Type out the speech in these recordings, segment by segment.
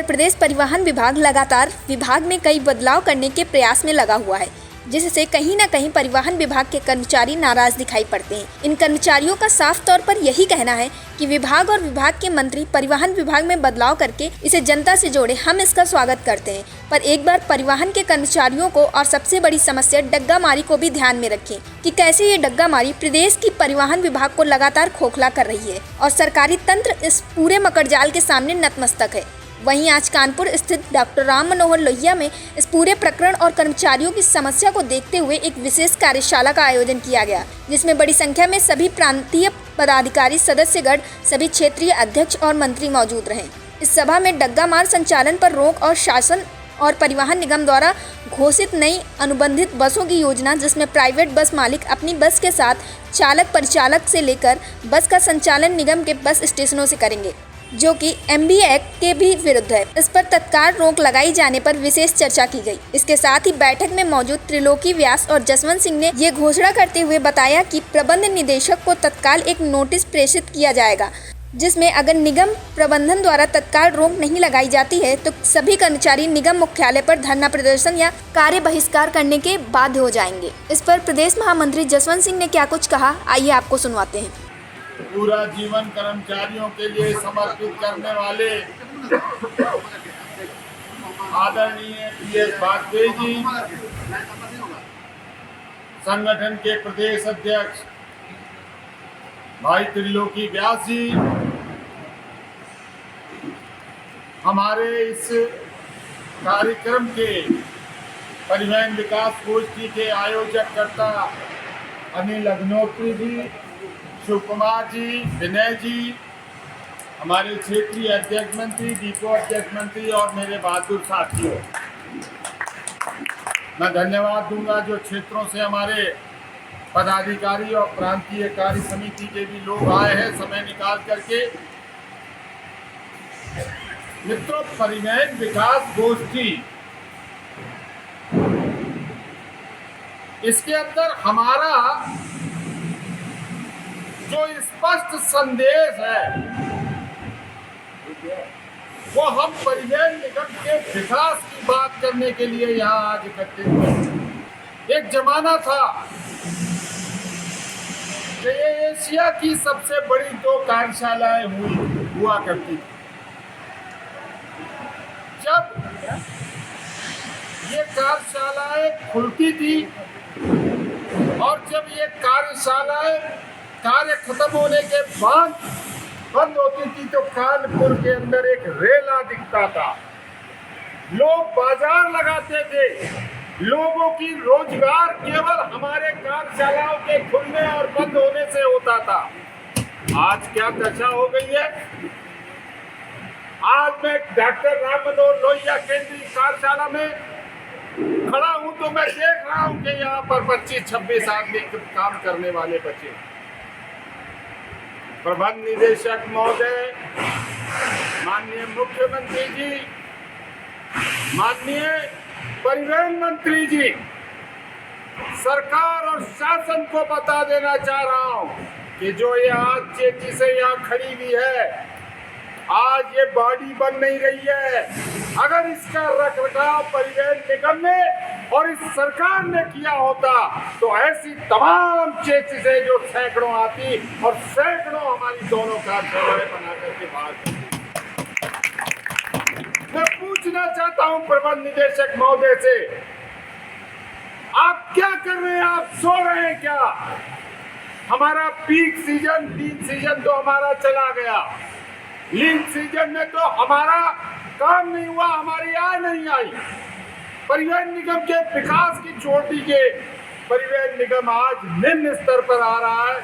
प्रदेश परिवहन विभाग लगातार विभाग में कई बदलाव करने के प्रयास में लगा हुआ है, जिससे कहीं न कहीं परिवहन विभाग के कर्मचारी नाराज दिखाई पड़ते हैं। इन कर्मचारियों का साफ तौर पर यही कहना है कि विभाग और विभाग के मंत्री परिवहन विभाग में बदलाव करके इसे जनता से जोड़े। हम इसका स्वागत करते हैं, पर एक बार परिवहन के कर्मचारियों को और सबसे बड़ी समस्या डग्गामारी को भी ध्यान में रखें कि कैसे ये डग्गामारी प्रदेश की परिवहन विभाग को लगातार खोखला कर रही है और सरकारी तंत्र इस पूरे मकड़जाल के सामने नतमस्तक है। वहीं आज कानपुर स्थित डॉक्टर राम मनोहर लोहिया में इस पूरे प्रकरण और कर्मचारियों की समस्या को देखते हुए एक विशेष कार्यशाला का आयोजन किया गया, जिसमें बड़ी संख्या में सभी प्रांतीय पदाधिकारी, सदस्यगण, सभी क्षेत्रीय अध्यक्ष और मंत्री मौजूद रहे। इस सभा में डग्गामार संचालन पर रोक और शासन और परिवहन निगम द्वारा घोषित नई अनुबंधित बसों की योजना, जिसमें प्राइवेट बस मालिक अपनी बस के साथ चालक परिचालक से लेकर बस का संचालन निगम के बस स्टेशनों से करेंगे, जो कि MB एक्ट के भी विरुद्ध है। इस पर तत्काल रोक लगाई जाने पर विशेष चर्चा की गई। इसके साथ ही बैठक में मौजूद त्रिलोकी व्यास और जसवंत सिंह ने ये घोषणा करते हुए बताया कि प्रबंध निदेशक को तत्काल एक नोटिस प्रेषित किया जाएगा, जिसमें अगर निगम प्रबंधन द्वारा तत्काल रोक नहीं लगाई जाती है तो सभी कर्मचारी निगम मुख्यालय पर धरना प्रदर्शन या कार्य बहिष्कार करने के बाध्य हो जाएंगे। इस पर प्रदेश महामंत्री जसवंत सिंह ने क्या कुछ कहा, आइए आपको सुनवाते हैं। पूरा जीवन कर्मचारियों के लिए समर्पित करने वाले आदरणीय PS वाजपेयी जी, संगठन के प्रदेश अध्यक्ष भाई त्रिलोकी व्यास जी, हमारे इस कार्यक्रम के परिवहन विकास गोष्ठी के आयोजककर्ता अनिल अग्निहोत्री जी, शिव कुमार जी, विनय जी, हमारे क्षेत्रीय अध्यक्ष मंत्री, डिपो अध्यक्ष मंत्री और मेरे बहादुर साथियों, मैं धन्यवाद दूंगा जो क्षेत्रों से हमारे पदाधिकारी और प्रांतीय कार्य समिति के भी लोग आए हैं समय निकाल करके। मित्रों, परिवहन विकास गोष्ठी, इसके अंदर हमारा जो स्पष्ट संदेश है वो हम परिवहन निगम के विकास की बात करने के लिए यहाँ आज इकट्ठे हुए। एक जमाना था कि ये एशिया की सबसे बड़ी 2 कार्यशालाएं हुआ करती थी। जब ये कार्यशालाएं खुलती थी और जब ये कार्यशालाएं कार्य खत्म होने के बाद बंद होती थी तो कानपुर के अंदर एक रेला दिखता था। लोग बाजार लगाते थे, लोगों की रोजगार केवल हमारे कार्यशालाओं के खुलने और बंद होने से होता था। आज क्या दशा हो गई है? आज मैं डॉक्टर राम मनोहर लोहिया केंद्रीय कार्यशाला में खड़ा हूं तो मैं देख रहा हूं कि यहाँ पर 25-26 आदमी काम करने वाले बचे। प्रबंध निदेशक महोदय, माननीय मुख्यमंत्री जी, माननीय परिवहन मंत्री जी, सरकार और शासन को बता देना चाह रहा हूं कि जो ये आज चेची से यहाँ खड़ी हुई है, आज ये बॉडी बन नहीं रही है। अगर इसका रखरखाव परिवहन निगम ने और इस सरकार ने किया होता तो ऐसी तमाम चेचिसे जो सैकड़ों आती और सैकड़ों हमारी दोनों कार्यशालाएं बना करके बाहर। मैं पूछना चाहता हूं प्रबंध निदेशक महोदय से, आप क्या कर रहे हैं? आप सो रहे हैं क्या? हमारा पीक सीजन, 3 सीजन तो हमारा चला गया। लीन सीजन में तो हमारा काम नहीं हुआ, हमारी आय नहीं आई। परिवहन निगम के विकास की छोड़ दीजिए, परिवहन निगम आज निम्न स्तर पर आ रहा है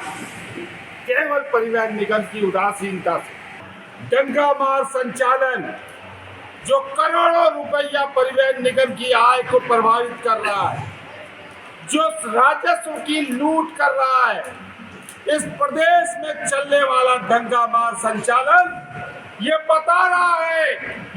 केवल परिवहन निगम की उदासीनता से। डग्गामार संचालन जो करोड़ों रुपया परिवहन निगम की आय को प्रभावित कर रहा है, जो राजस्व की लूट कर रहा है, इस प्रदेश में चलने वाला डग्गामार संचालन ये बता रहा है,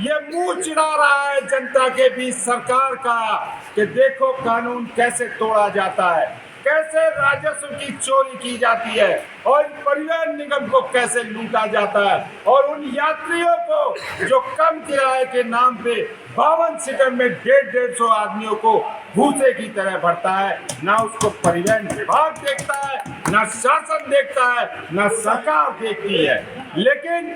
ये मुंह चिढ़ा रहा है जनता के बीच सरकार का कि देखो कानून कैसे तोड़ा जाता है। कैसे राजस्व की चोरी की जाती है और परिवहन निगम को कैसे लूटा जाता है और उन यात्रियों को जो कम किराए के नाम पे 52 सीटर में 150 आदमियों को भूसे की तरह भरता है। ना उसको परिवहन विभाग देखता है, ना शासन देखता है, ना सरकार देखती है। लेकिन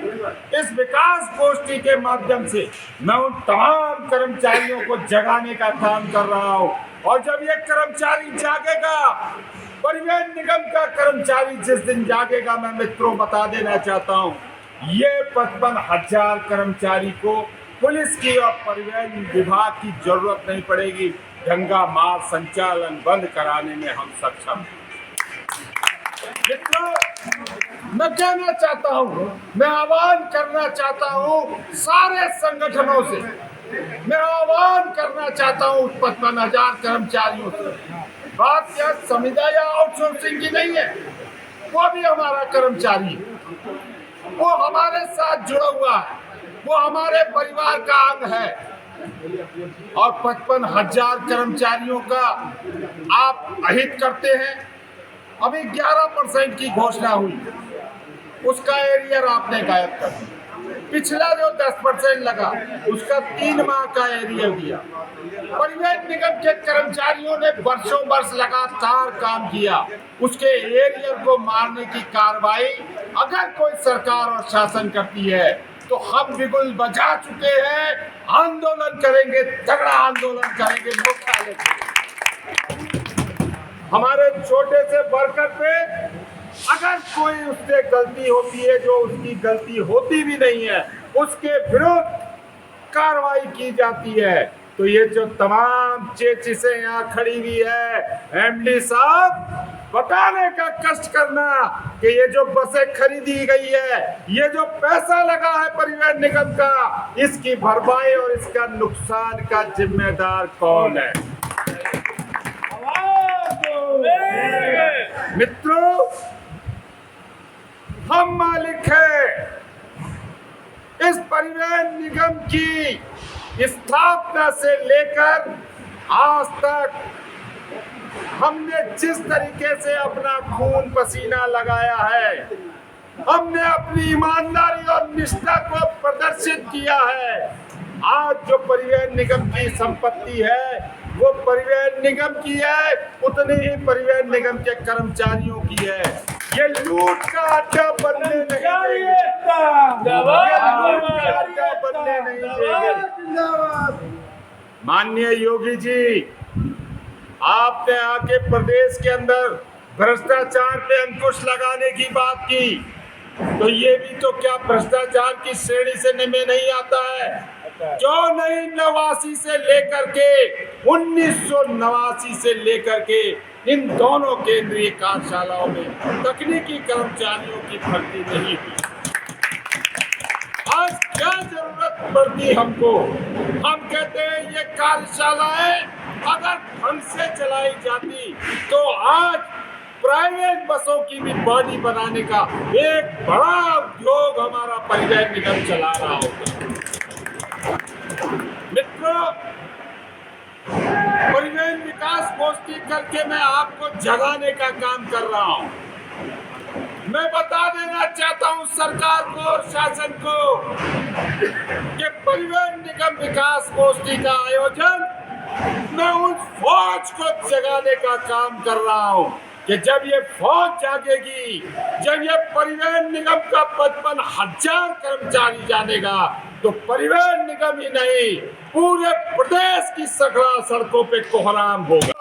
इस विकास गोष्ठी के माध्यम से मैं उन तमाम कर्मचारियों को जगाने का काम कर रहा हूँ और जब ये कर्मचारी जागेगा, परिवहन निगम का कर्मचारी जिस दिन जागेगा, मैं मित्रों बता देना चाहता हूँ, ये 55,000 कर्मचारी को पुलिस की और परिवहन विभाग की जरूरत नहीं पड़ेगी। गंगा मार्ग संचालन बंद कराने में हम सक्षम हैं। मित्रों, मैं कहना चाहता हूँ, मैं आह्वान करना चाहता हूँ सारे संगठनों से, मैं आह्वान करना चाहता हूँ 55,000 कर्मचारियों से। बात क्या संविदा या आउटसोर्सिंग की नहीं है, वो भी हमारा कर्मचारी है, वो हमारे साथ जुड़ा हुआ है, वो हमारे परिवार का अंग है और 55,000 कर्मचारियों का आप अहित करते हैं। अभी 11% की घोषणा हुई, उसका एरियर आपने गायब कर दिया। पिछला जो 10% लगा उसका 3 माह का एरियर दिया। परिवहन निगम के कर्मचारियों ने वर्षों वर्ष लगातार काम किया, उसके एरियर को मारने की कार्रवाई अगर कोई सरकार और शासन करती है तो हम बिगुल बजा चुके हैं, आंदोलन करेंगे, तगड़ा आंदोलन करेंगे मुख्यालय पे। हमारे छोटे से वर्कर पे अगर कोई उससे गलती होती है, जो उसकी गलती होती भी नहीं है, उसके विरुद्ध कार्रवाई की जाती है। तो ये जो तमाम चेचिसें यहाँ खड़ी हुई है, एमडी साहब बताने का कष्ट करना कि ये जो बसें खरीदी गई है, ये जो पैसा लगा है परिवहन निगम का, इसकी भरपाई और इसका नुकसान का जिम्मेदार कौन है। मित्रों, हम मालिक हैं। इस परिवहन निगम की स्थापना से लेकर आज तक हमने जिस तरीके से अपना खून पसीना लगाया है, हमने अपनी ईमानदारी और निष्ठा को प्रदर्शित किया है। आज जो परिवहन निगम की संपत्ति है वो परिवहन निगम की है, उतनी ही परिवहन निगम के कर्मचारियों की है। ये लूट का अड्डा बनने नहीं देंगे, बनने नहीं देंगे। माननीय योगी जी, आपने आके प्रदेश के अंदर भ्रष्टाचार पे अंकुश लगाने की बात की, तो ये भी तो क्या भ्रष्टाचार की श्रेणी से में नहीं आता है? जो नहीं 89 से लेकर के 1989 से लेकर के इन दोनों केंद्रीय कार्यशालाओं में तकनीकी कर्मचारियों की भर्ती नहीं हुई। आज क्या जरूरत पड़ती हमको? हम कहते हैं ये कार्यशालाएं अगर ढंग से चलाई जाती तो आज प्राइवेट बसों की भी बॉडी बनाने का एक बड़ा उद्योग हमारा परिवहन निगम चला रहा होता। मित्रों, परिवहन विकास गोष्ठी करके मैं आपको जगाने का काम कर रहा हूं। मैं बता देना चाहता हूं सरकार को और शासन को कि परिवहन निगम विकास गोष्ठी का आयोजन मैं उस फौज को जगाने का काम कर रहा हूं कि जब ये फौज जागेगी, जब ये परिवहन निगम का 55,000 कर्मचारी जानेगा, तो परिवहन निगम ही नहीं पूरे प्रदेश की सड़कों पे कोहराम होगा।